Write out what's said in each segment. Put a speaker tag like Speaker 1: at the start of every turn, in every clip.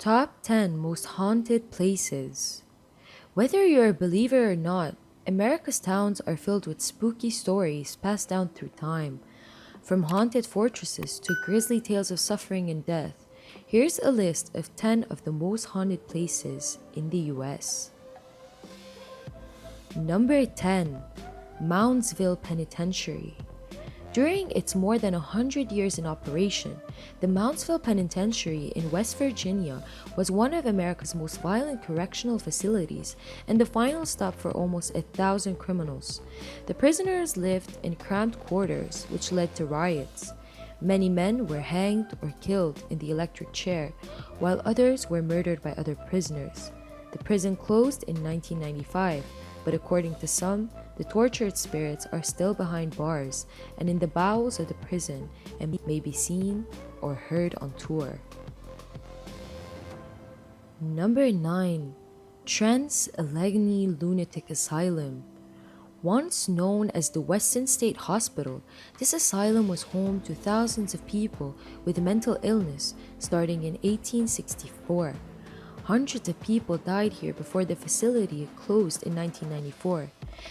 Speaker 1: Top 10 Most Haunted Places. Whether you're a believer or not, America's towns are filled with spooky stories passed down through time. From haunted fortresses to grisly tales of suffering and death, here's a list of 10 of the most haunted places in the US. Number 10. Moundsville Penitentiary. During its more than 100 years in operation, the Moundsville Penitentiary in West Virginia was one of America's most violent correctional facilities and the final stop for almost 1,000 criminals. The prisoners lived in cramped quarters, which led to riots. Many men were hanged or killed in the electric chair, while others were murdered by other prisoners. The prison closed in 1995, but according to some, the tortured spirits are still behind bars and in the bowels of the prison and may be seen or heard on tour. Number 9. Trans-Allegheny Lunatic Asylum. Once known as the Western State Hospital, this asylum was home to thousands of people with mental illness starting in 1864. Hundreds of people died here before the facility closed in 1994.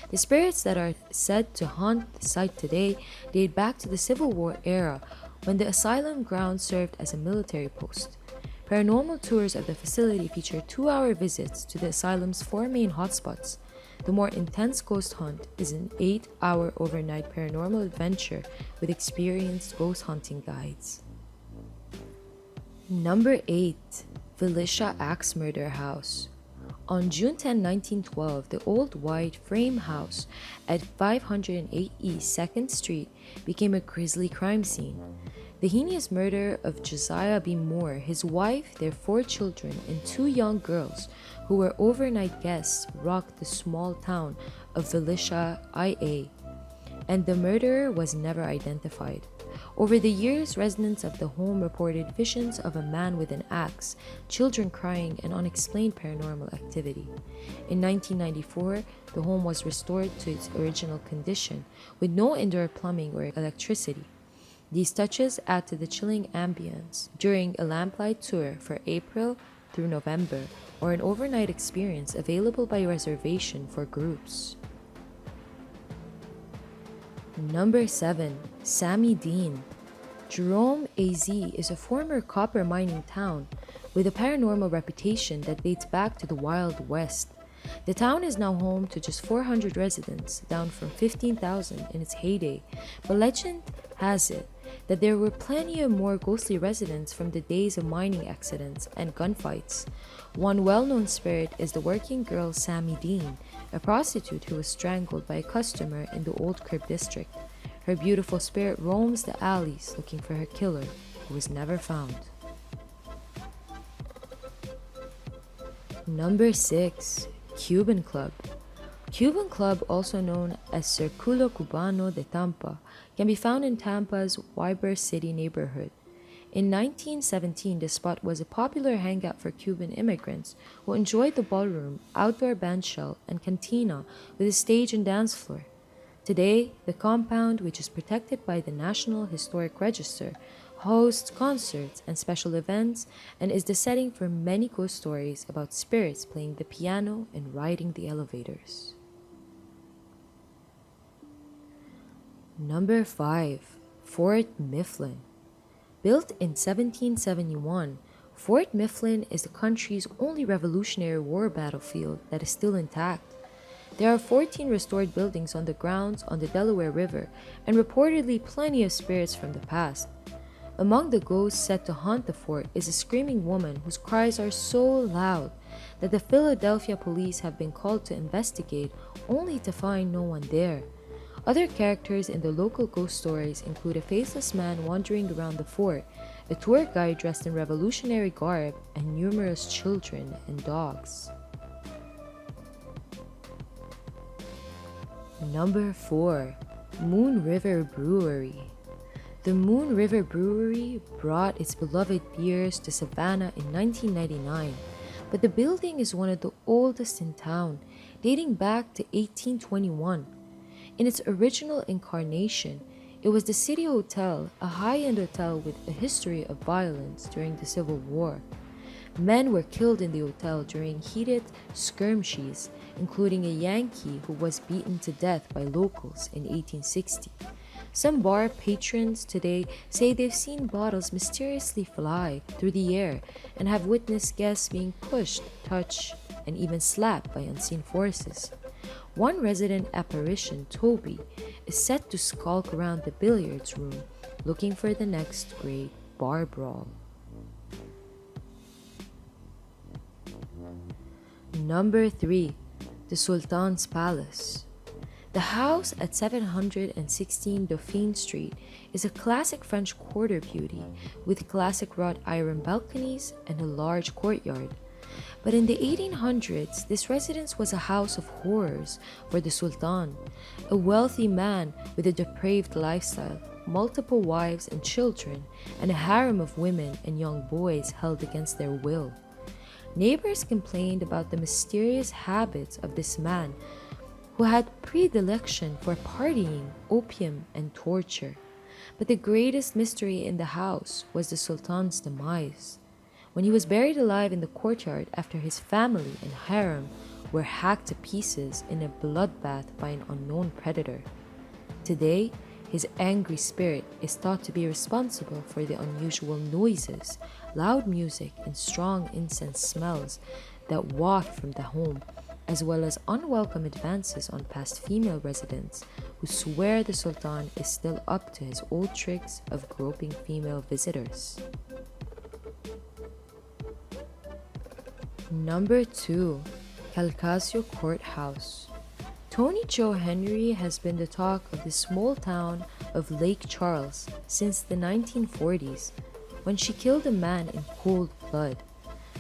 Speaker 1: The spirits that are said to haunt the site today date back to the Civil War era when the asylum grounds served as a military post. Paranormal tours of the facility feature 2-hour visits to the asylum's 4 main hotspots. The more intense ghost hunt is an 8-hour overnight paranormal adventure with experienced ghost hunting guides. Number 8. Villisca Axe Murder House. On June 10, 1912, the old white frame house at 508 East 2nd Street became a grisly crime scene. The heinous murder of Josiah B. Moore, his wife, their 4 children, and 2 young girls who were overnight guests rocked the small town of Villisca, IA, and the murderer was never identified. Over the years, residents of the home reported visions of a man with an axe, children crying, and unexplained paranormal activity. In 1994, the home was restored to its original condition, with no indoor plumbing or electricity. These touches add to the chilling ambience during a lamplight tour for April through November, or an overnight experience available by reservation for groups. Number 7. Sammie Dean. Jerome, AZ is a former copper mining town with a paranormal reputation that dates back to the Wild West. The town is now home to just 400 residents, down from 15,000 in its heyday, but legend has it that there were plenty of more ghostly residents from the days of mining accidents and gunfights. One well-known spirit is the working girl Sammie Dean, a prostitute who was strangled by a customer in the Old Crib district. Her beautiful spirit roams the alleys looking for her killer, who was never found. Number 6. Cuban Club. Cuban Club, also known as Circulo Cubano de Tampa, can be found in Tampa's Ybor City neighborhood. In 1917, the spot was a popular hangout for Cuban immigrants who enjoyed the ballroom, outdoor bandshell, and cantina with a stage and dance floor. Today, the compound, which is protected by the National Historic Register, hosts concerts and special events and is the setting for many ghost stories about spirits playing the piano and riding the elevators. Number 5. Fort Mifflin. Built in 1771, Fort Mifflin is the country's only Revolutionary War battlefield that is still intact. There are 14 restored buildings on the grounds on the Delaware River and reportedly plenty of spirits from the past. Among the ghosts set to haunt the fort is a screaming woman whose cries are so loud that the Philadelphia police have been called to investigate only to find no one there. Other characters in the local ghost stories include a faceless man wandering around the fort, a tour guide dressed in Revolutionary garb, and numerous children and dogs. Number 4. Moon River Brewery. The Moon River Brewery brought its beloved beers to Savannah in 1999, but the building is one of the oldest in town, dating back to 1821. In its original incarnation, it was the City Hotel, a high-end hotel with a history of violence during the Civil War. Men were killed in the hotel during heated skirmishes, including a Yankee who was beaten to death by locals in 1860. Some bar patrons today say they've seen bottles mysteriously fly through the air and have witnessed guests being pushed, touched, and even slapped by unseen forces. One resident apparition, Toby, is said to skulk around the billiards room looking for the next great bar brawl. Number 3. The Sultan's Palace. The house at 716 Dauphine Street is a classic French quarter beauty with classic wrought iron balconies and a large courtyard. But in the 1800s, this residence was a house of horrors for the Sultan, a wealthy man with a depraved lifestyle, multiple wives and children, and a harem of women and young boys held against their will. Neighbors complained about the mysterious habits of this man, who had predilection for partying, opium, and torture. But the greatest mystery in the house was the Sultan's demise, when he was buried alive in the courtyard after his family and harem were hacked to pieces in a bloodbath by an unknown predator. Today, his angry spirit is thought to be responsible for the unusual noises, loud music, and strong incense smells that waft from the home, as well as unwelcome advances on past female residents who swear the Sultan is still up to his old tricks of groping female visitors. Number 2. Calcasieu Courthouse. Tony Joe Henry has been the talk of the small town of Lake Charles since the 1940s, when she killed a man in cold blood.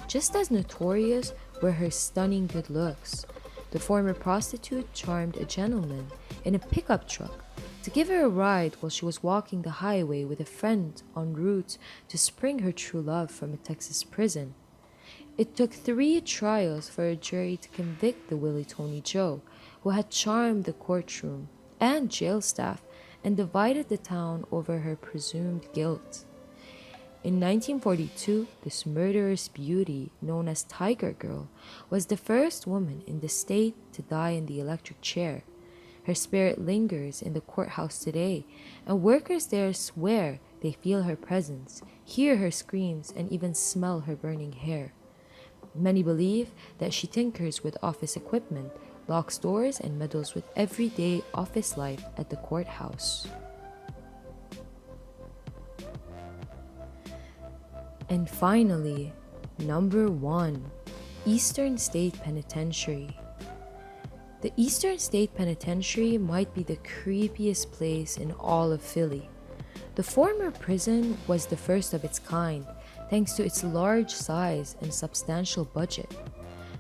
Speaker 1: Just as notorious were her stunning good looks, the former prostitute charmed a gentleman in a pickup truck to give her a ride while she was walking the highway with a friend en route to spring her true love from a Texas prison. It took 3 trials for a jury to convict the Willie Tony Joe, who had charmed the courtroom and jail staff and divided the town over her presumed guilt. In 1942, this murderous beauty, known as Tiger Girl, was the first woman in the state to die in the electric chair. Her spirit lingers in the courthouse today, and workers there swear they feel her presence, hear her screams, and even smell her burning hair. Many believe that she tinkers with office equipment, locks doors, and meddles with everyday office life at the courthouse. And finally, number 1, Eastern State Penitentiary. The Eastern State Penitentiary might be the creepiest place in all of Philly. The former prison was the first of its kind, thanks to its large size and substantial budget.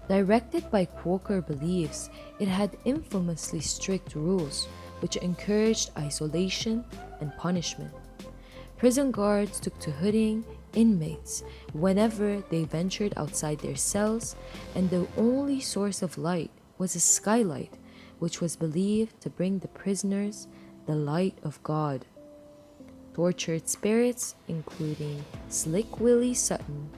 Speaker 1: Directed by Quaker beliefs, it had infamously strict rules, which encouraged isolation and punishment. Prison guards took to hooding inmates whenever they ventured outside their cells, and the only source of light was a skylight, which was believed to bring the prisoners the light of God. Tortured spirits, including Slick Willie Sutton,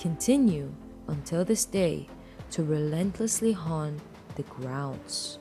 Speaker 1: continue until this day to relentlessly haunt the grounds.